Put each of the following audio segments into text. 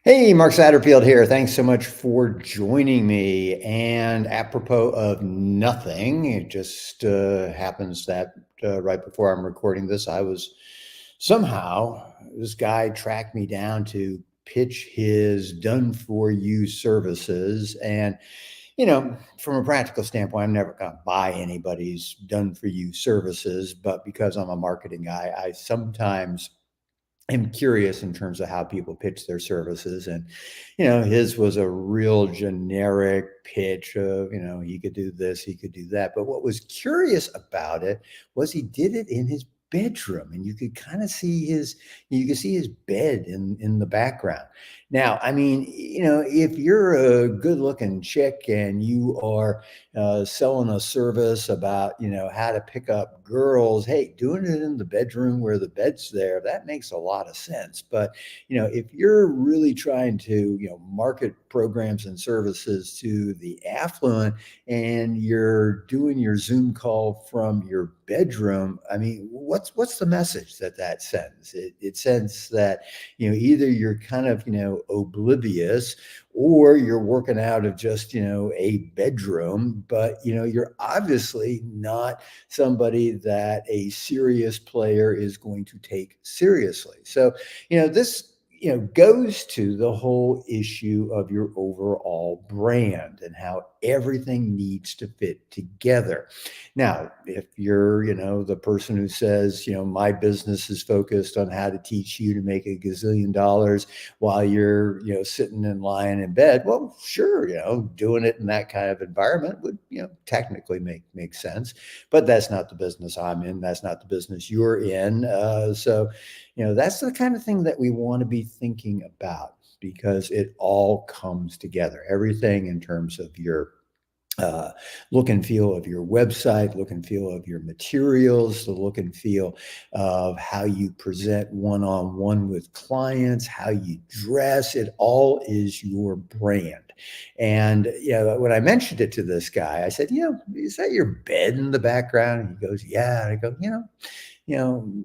Hey, Mark Satterfield here. Thanks so much for joining me. And apropos of nothing, it just happens that right before I'm recording this, I was somehow, this guy tracked me down to pitch his done for you services. And, from a practical standpoint, I'm never going to buy anybody's done for you services. But because I'm a marketing guy, I sometimes am curious in terms of how people pitch their services. And, his was a real generic pitch of, he could do this, he could do that. But what was curious about it was he did it in his bedroom, and you could kind of see his bed in the background. Now, I mean, if you're a good looking chick and you are selling a service about, how to pick up girls, hey, doing it in the bedroom where the bed's there, that makes a lot of sense. But, if you're really trying to, market programs and services to the affluent and you're doing your Zoom call from your bedroom, I mean, what's the message that sends? It sends that, either you're kind of, oblivious, or you're working out of just, a bedroom, but, you're obviously not somebody that a serious player is going to take seriously. So, this goes to the whole issue of your overall brand and how everything needs to fit together. Now, if you're, the person who says, my business is focused on how to teach you to make a gazillion dollars while you're, sitting and lying in bed, well, sure, doing it in that kind of environment would, technically make sense. But that's not the business I'm in. That's not the business you're in. So, that's the kind of thing that we want to be thinking about, because it all comes together. Everything in terms of your uh, look and feel of your website, look and feel of your materials, the look and feel of how you present one-on-one with clients, how you dress, it all is your brand. And when I mentioned it to this guy, I said, is that your bed in the background? And he goes, yeah. And I go, you know,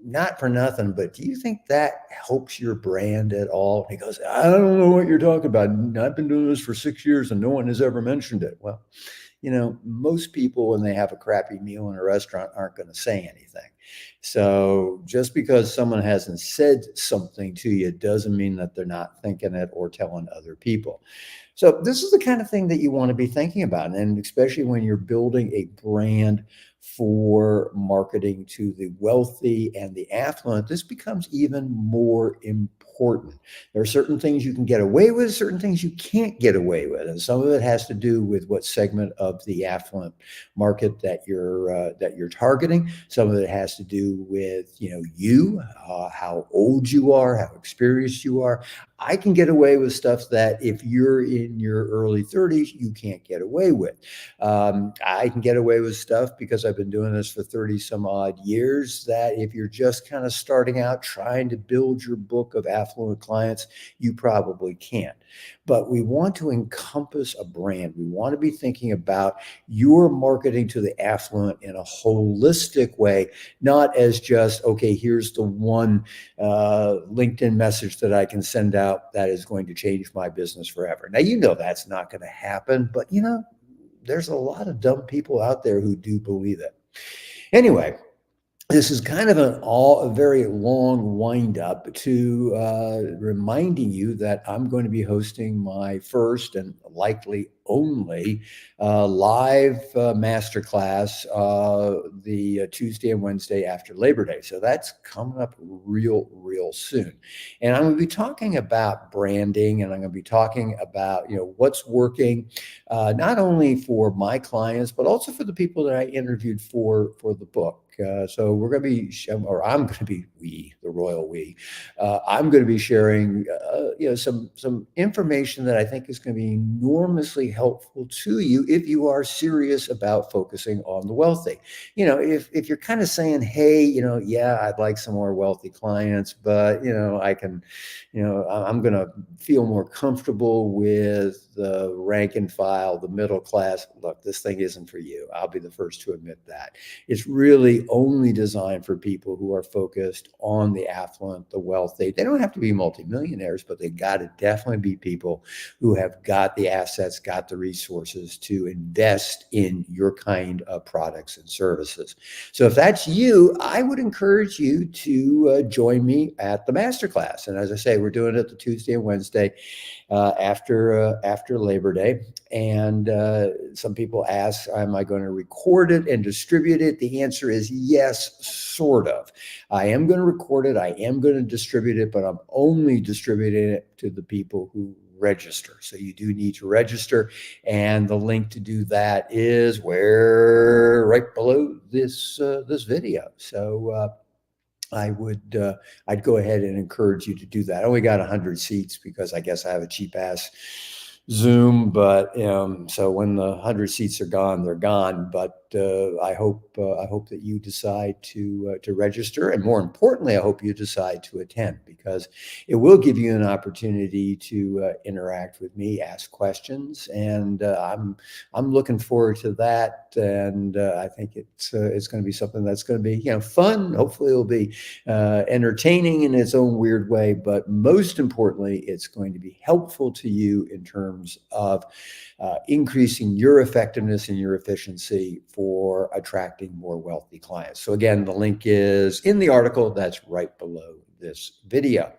not for nothing, but do you think that helps your brand at all? He goes, I don't know what you're talking about. I've been doing this for 6 years and no one has ever mentioned it. Well, most people, when they have a crappy meal in a restaurant, aren't going to say anything. So just because someone hasn't said something to you doesn't mean that they're not thinking it or telling other people. So this is the kind of thing that you want to be thinking about. And especially when you're building a brand for marketing to the wealthy and the affluent, this becomes even more important. There are certain things you can get away with, certain things you can't get away with, and some of it has to do with what segment of the affluent market that you're targeting. Some of it has to do with how old you are, how experienced you are. I can get away with stuff that if you're in your early 30s, you can't get away with. I can get away with stuff because I've been doing this for 30 some odd years, that if you're just kind of starting out trying to build your book of affluent clients, you probably can't. But we want to encompass a brand. We want to be thinking about your marketing to the affluent in a holistic way, not as just, okay, here's the one LinkedIn message that I can send out that is going to change my business forever. Now, that's not going to happen, but there's a lot of dumb people out there who do believe it. Anyway, this is kind of a very long wind up to reminding you that I'm going to be hosting my first and likely only live masterclass the Tuesday and Wednesday after Labor Day. So that's coming up real soon. And I'm going to be talking about branding, and I'm going to be talking about, what's working, not only for my clients, but also for the people that I interviewed for the book. So we're going to be, or I'm going to be, the royal we, I'm going to be sharing, some information that I think is going to be enormously helpful to you if you are serious about focusing on the wealthy. If you're kind of saying, hey, yeah, I'd like some more wealthy clients, but, I'm going to feel more comfortable with the rank and file, the middle class. Look, this thing isn't for you. I'll be the first to admit that. It's really really only designed for people who are focused on the affluent, the wealthy. They don't have to be multimillionaires, but they got to definitely be people who have got the assets, got the resources to invest in your kind of products and services. So if that's you, I would encourage you to join me at the masterclass. And as I say, we're doing it the Tuesday and Wednesday after Labor Day. And some people ask, am I going to record it and distribute it? The answer is yes, sort of. I am going to record it. I am going to distribute it, but I'm only distributing it to the people who register. So you do need to register. And the link to do that is right below this video. So I'd go ahead and encourage you to do that. I only got 100 seats because I guess I have a cheap ass Zoom, but so when the 100 seats are gone, they're gone. But I hope that you decide to register, and more importantly, I hope you decide to attend, because it will give you an opportunity to interact with me, ask questions, and I'm looking forward to that. And I think it's going to be something that's going to be fun. Hopefully, it'll be entertaining in its own weird way, but most importantly, it's going to be helpful to you in terms of increasing your effectiveness and your efficiency for attracting more wealthy clients. So again, the link is in the article that's right below this video.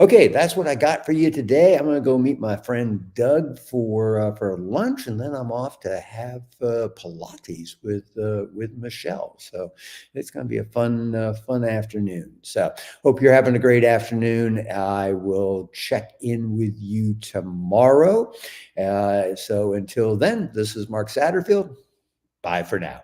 Okay, that's what I got for you today. I'm going to go meet my friend Doug for lunch, and then I'm off to have Pilates with Michelle. So it's going to be a fun afternoon. So hope you're having a great afternoon. I will check in with you tomorrow. So until then, this is Mark Satterfield. Bye for now.